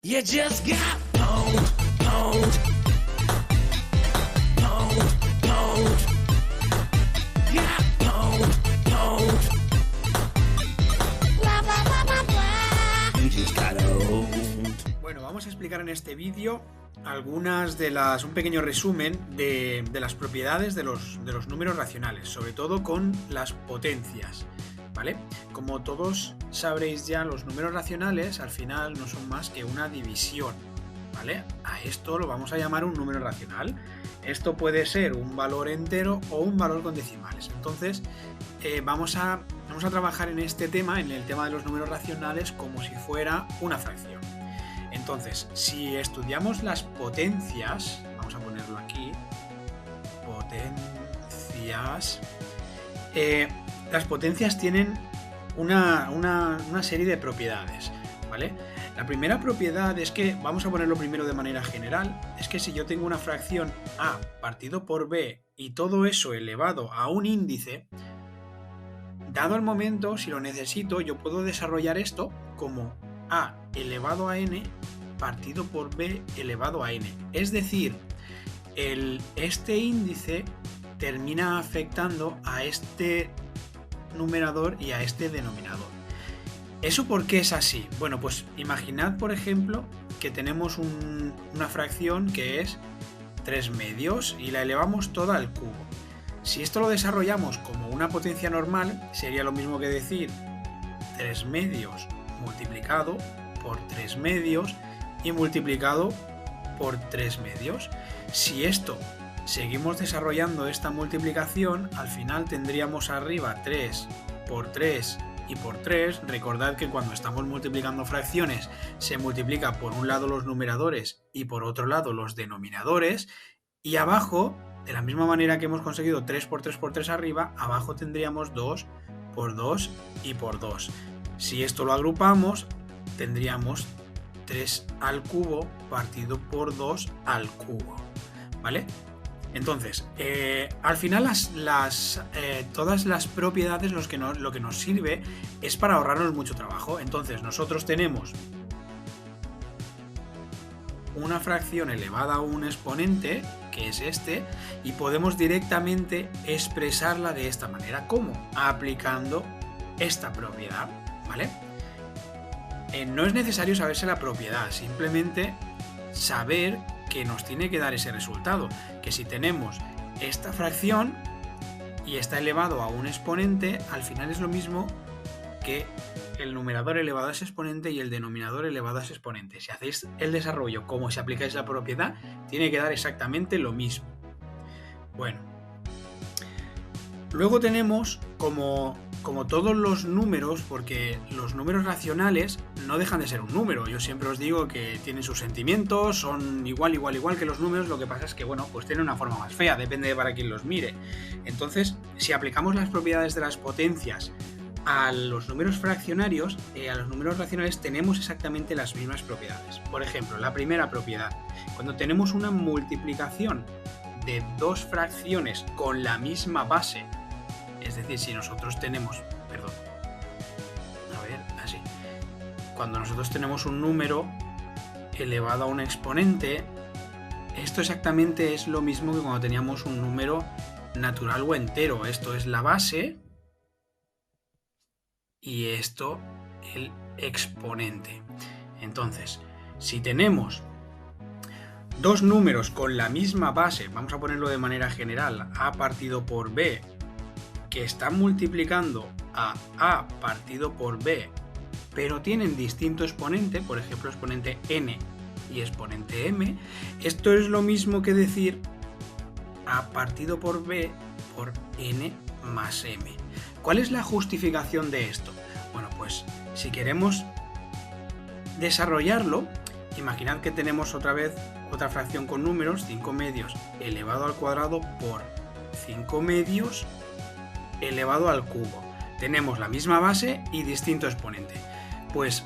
You just got pwned, pwned, pwned, pwned. Got pwned, pwned. Blah, blah, blah, blah, blah. You just got owned. Bueno, vamos a explicar en este vídeo un pequeño resumen de las propiedades de los números racionales, sobre todo con las potencias, ¿vale? Como todos sabréis ya, los números racionales al final no son más que una división, ¿vale? A esto lo vamos a llamar un número racional. Esto puede ser un valor entero o un valor con decimales. Entonces, vamos a trabajar en este tema, en el tema de los números racionales, como si fuera una fracción. Entonces, si estudiamos las potencias, vamos a ponerlo aquí, potencias, las potencias tienen una serie de propiedades, ¿vale? La primera propiedad es que, vamos a ponerlo primero de manera general, es que si yo tengo una fracción a partido por b y todo eso elevado a un índice, dado el momento, si lo necesito, yo puedo desarrollar esto como a elevado a n partido por b elevado a n. Es decir, este índice termina afectando a este numerador y a este denominador. ¿Eso por qué es así? Bueno, pues imaginad, por ejemplo, que tenemos una fracción que es 3 medios y la elevamos toda al cubo. Si esto lo desarrollamos como una potencia normal, sería lo mismo que decir 3 medios multiplicado por 3 medios y multiplicado por 3 medios. Si esto seguimos desarrollando esta multiplicación, al final tendríamos arriba 3 por 3 y por 3. Recordad que cuando estamos multiplicando fracciones se multiplica por un lado los numeradores y por otro lado los denominadores, y abajo, de la misma manera que hemos conseguido 3 por 3 por 3 arriba, abajo tendríamos 2 por 2 y por 2. Si esto lo agrupamos, tendríamos 3 al cubo partido por 2 al cubo, ¿vale? Entonces, al final todas las propiedades lo que nos sirve es para ahorrarnos mucho trabajo. Entonces nosotros tenemos una fracción elevada a un exponente, que es este, y podemos directamente expresarla de esta manera. ¿Cómo? Aplicando esta propiedad, ¿vale? No es necesario saberse la propiedad, simplemente saber que nos tiene que dar ese resultado, que si tenemos esta fracción y está elevado a un exponente, al final es lo mismo que el numerador elevado a ese exponente y el denominador elevado a ese exponente. Si hacéis el desarrollo como si aplicáis la propiedad, tiene que dar exactamente lo mismo. Bueno, luego tenemos como todos los números, porque los números racionales no dejan de ser un número. Yo siempre os digo que tienen sus sentimientos, son igual que los números, lo que pasa es que, bueno, pues tienen una forma más fea, depende de para quién los mire. Entonces, si aplicamos las propiedades de las potencias a los números fraccionarios, a los números racionales tenemos exactamente las mismas propiedades. Por ejemplo, la primera propiedad, cuando tenemos una multiplicación de dos fracciones con la misma base, es decir, si nosotros tenemos, cuando nosotros tenemos un número elevado a un exponente, esto exactamente es lo mismo que cuando teníamos un número natural o entero. Esto es la base y esto el exponente. Entonces, si tenemos dos números con la misma base, vamos a ponerlo de manera general, a partido por b, que están multiplicando a partido por b, pero tienen distinto exponente, por ejemplo exponente n y exponente m, esto es lo mismo que decir a partido por b por n más m. ¿Cuál es la justificación de esto? Bueno, pues si queremos desarrollarlo, imaginad que tenemos otra vez otra fracción con números, 5 medios elevado al cuadrado por 5 medios elevado al cubo. Tenemos la misma base y distinto exponente. Pues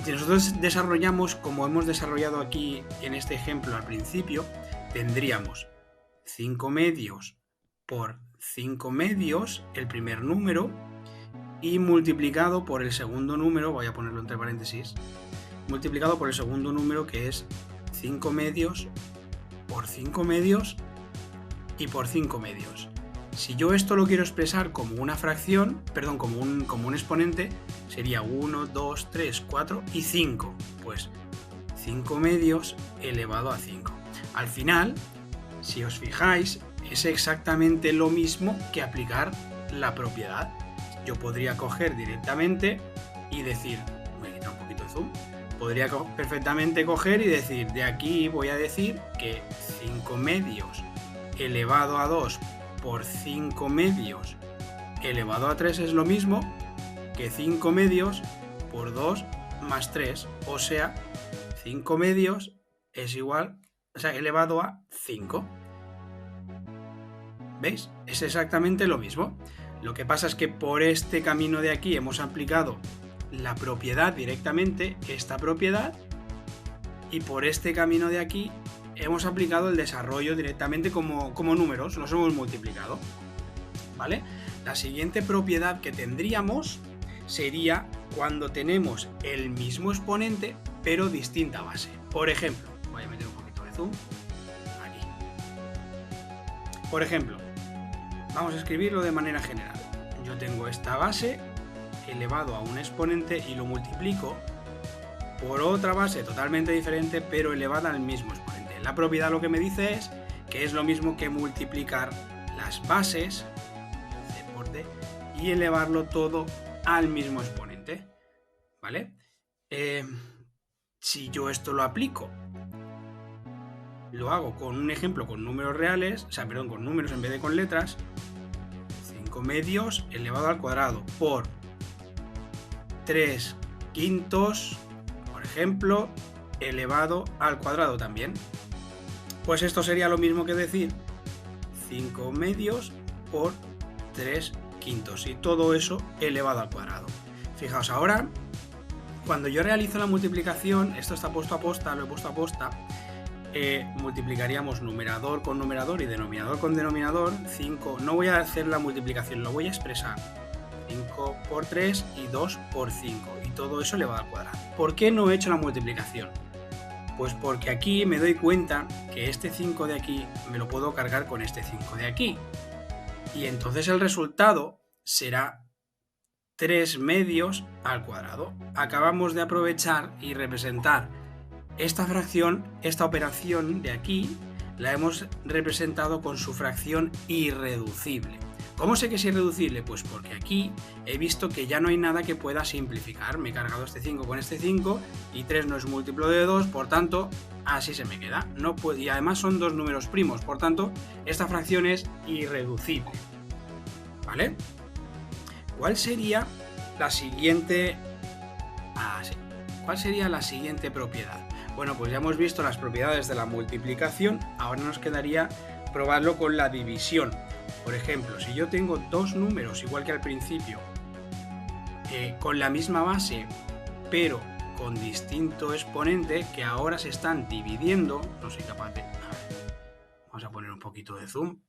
si nosotros desarrollamos como hemos desarrollado aquí en este ejemplo al principio, tendríamos 5 medios por 5 medios, el primer número, y multiplicado por el segundo número, voy a ponerlo entre paréntesis, multiplicado por el segundo número, que es 5 medios por 5 medios y por 5 medios. Si yo esto lo quiero expresar como una fracción, perdón, como un exponente, sería 1, 2, 3, 4 y 5. Pues 5 medios elevado a 5. Al final, si os fijáis, es exactamente lo mismo que aplicar la propiedad. Yo podría coger directamente y decir, voy a quitar un poquito de zoom, podría perfectamente coger y decir, de aquí voy a decir que 5 medios elevado a 2 por 5 medios elevado a 3 es lo mismo que 5 medios por 2 más 3, o sea, 5 medios es igual, o sea, elevado a 5. ¿Veis? Es exactamente lo mismo. Lo que pasa es que por este camino de aquí hemos aplicado la propiedad directamente, esta propiedad, y por este camino de aquí hemos aplicado el desarrollo directamente como números, los hemos multiplicado. ¿Vale? La siguiente propiedad que tendríamos sería cuando tenemos el mismo exponente pero distinta base. Por ejemplo, voy a meter un poquito de zoom aquí. Por ejemplo, vamos a escribirlo de manera general. Yo tengo esta base elevado a un exponente y lo multiplico por otra base totalmente diferente pero elevada al mismo exponente. La propiedad lo que me dice es que es lo mismo que multiplicar las bases C por D y elevarlo todo al mismo exponente. ¿Vale? Si yo esto lo aplico, lo hago con un ejemplo con números reales, o sea, perdón, con números en vez de con letras, 5 medios elevado al cuadrado por 3 quintos, por ejemplo, elevado al cuadrado también. Pues esto sería lo mismo que decir 5 medios por 3 quintos y todo eso elevado al cuadrado. Fijaos, ahora cuando yo realizo la multiplicación, esto está puesto a posta, lo he puesto a posta, multiplicaríamos numerador con numerador y denominador con denominador. 5, no voy a hacer la multiplicación, lo voy a expresar. 5 por 3 y 2 por 5 y todo eso elevado al cuadrado. ¿Por qué no he hecho la multiplicación? Pues porque aquí me doy cuenta que este 5 de aquí me lo puedo cargar con este 5 de aquí. Y entonces el resultado será 3 medios al cuadrado. Acabamos de aprovechar y representar esta fracción, esta operación de aquí, la hemos representado con su fracción irreducible. ¿Cómo sé que es irreducible? Pues porque aquí he visto que ya no hay nada que pueda simplificar. Me he cargado este 5 con este 5 y 3 no es múltiplo de 2, por tanto, así se me queda. No puede, y además son dos números primos, por tanto, esta fracción es irreducible. ¿Vale? ¿Cuál sería la siguiente? ¿Cuál sería la siguiente propiedad? Bueno, pues ya hemos visto las propiedades de la multiplicación, ahora nos quedaría probarlo con la división. Por ejemplo, si yo tengo dos números, igual que al principio, con la misma base, pero con distinto exponente, que ahora se están dividiendo, no soy capaz de... Vamos a poner un poquito de zoom.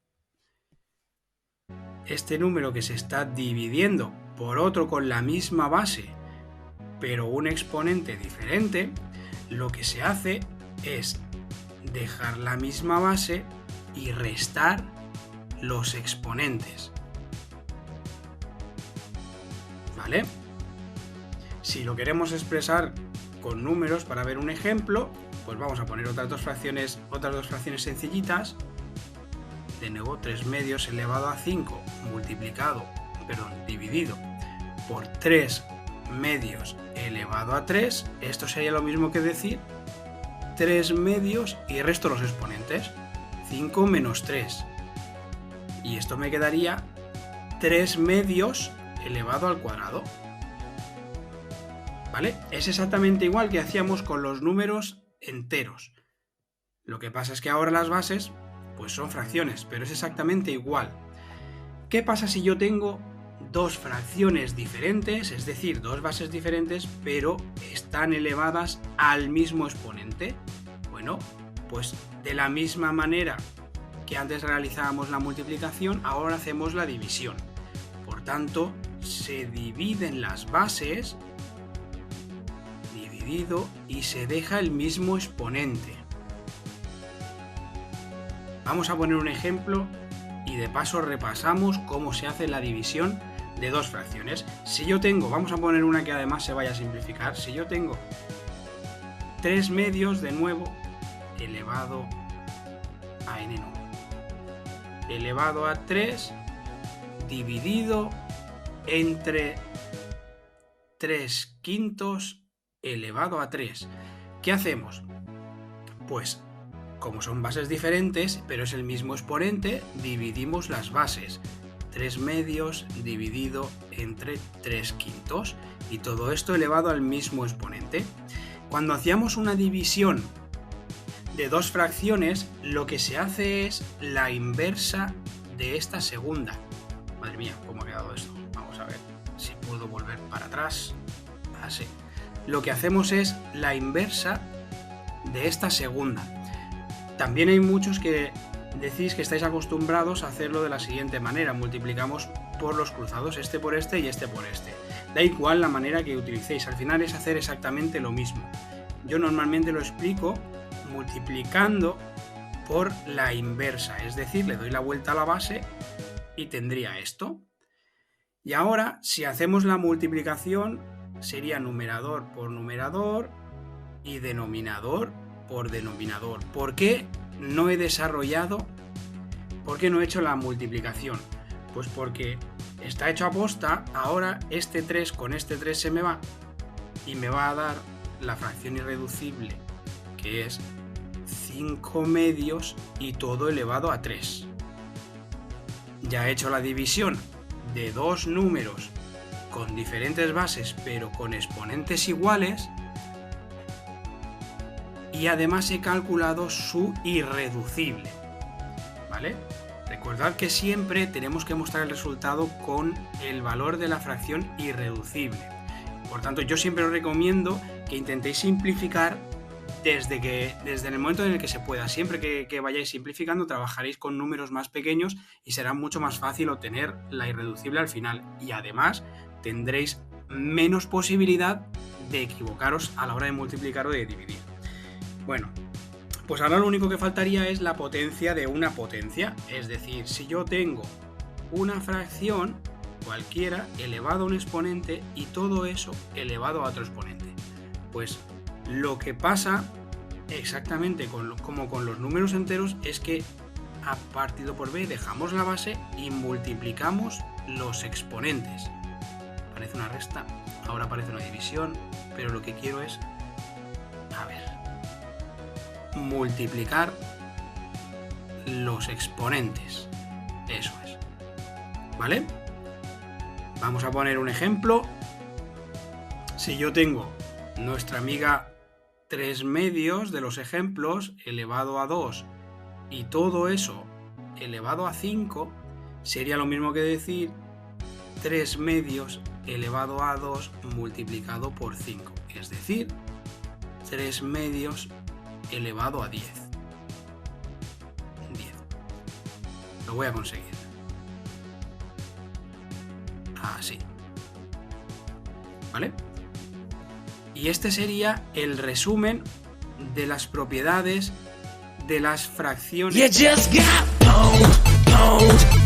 Este número que se está dividiendo por otro con la misma base, pero un exponente diferente, lo que se hace es dejar la misma base y restar los exponentes. ¿Vale? Si lo queremos expresar con números para ver un ejemplo, pues vamos a poner otras dos fracciones sencillitas. De nuevo, 3 medios elevado a 5 dividido por 3 medios elevado a 3. Esto sería lo mismo que decir 3 medios y resto los exponentes. 5 menos 3. Y esto me quedaría 3 medios elevado al cuadrado. ¿Vale? Es exactamente igual que hacíamos con los números enteros. Lo que pasa es que ahora las bases pues son fracciones, pero es exactamente igual. ¿Qué pasa si yo tengo dos fracciones diferentes, es decir, dos bases diferentes, pero están elevadas al mismo exponente? Bueno, pues de la misma manera que antes realizábamos la multiplicación, ahora hacemos la división. Por tanto, se dividen las bases, dividido y se deja el mismo exponente. Vamos a poner un ejemplo y de paso repasamos cómo se hace la división de dos fracciones. Si yo tengo, vamos a poner una que además se vaya a simplificar, si yo tengo 3 medios de nuevo elevado a n número, elevado a 3 dividido entre 3 quintos elevado a 3. ¿Qué hacemos? Pues como son bases diferentes, pero es el mismo exponente, dividimos las bases. 3 medios dividido entre 3 quintos. Y todo esto elevado al mismo exponente. Cuando hacíamos una división de dos fracciones, lo que se hace es la inversa de esta segunda. Madre mía, ¿cómo ha quedado esto? Vamos a ver si puedo volver para atrás. Así. Lo que hacemos es la inversa de esta segunda. También hay muchos que decís que estáis acostumbrados a hacerlo de la siguiente manera. Multiplicamos por los cruzados, este por este y este por este. Da igual la manera que utilicéis, al final es hacer exactamente lo mismo. Yo normalmente lo explico multiplicando por la inversa, es decir, le doy la vuelta a la base y tendría esto. Y ahora, si hacemos la multiplicación, sería numerador por numerador y denominador por denominador. ¿Por qué no he desarrollado? ¿Por qué no he hecho la multiplicación? Pues porque está hecho a posta. Ahora este 3 con este 3 se me va y me va a dar la fracción irreducible, que es 5 medios y todo elevado a 3. Ya he hecho la división de dos números con diferentes bases pero con exponentes iguales y además he calculado su irreducible, ¿vale? Recordad que siempre tenemos que mostrar el resultado con el valor de la fracción irreducible. Por tanto, yo siempre os recomiendo que intentéis simplificar desde el momento en el que se pueda. Siempre que vayáis simplificando, trabajaréis con números más pequeños y será mucho más fácil obtener la irreducible al final. Y además tendréis menos posibilidad de equivocaros a la hora de multiplicar o de dividir. Bueno, pues ahora lo único que faltaría es la potencia de una potencia. Es decir, si yo tengo una fracción cualquiera elevado a un exponente y todo eso elevado a otro exponente, pues lo que pasa exactamente como con los números enteros es que a partido por b dejamos la base y multiplicamos los exponentes. Parece una resta, ahora parece una división, pero lo que quiero es, a ver, multiplicar los exponentes. Eso es. ¿Vale? Vamos a poner un ejemplo. Si yo tengo nuestra amiga 3 medios de los ejemplos elevado a 2 y todo eso elevado a 5, sería lo mismo que decir 3 medios elevado a 2 multiplicado por 5, es decir, 3 medios elevado a 10. 10. Lo voy a conseguir. Así. ¿Vale? Y este sería el resumen de las propiedades de las fracciones. You just got pwned.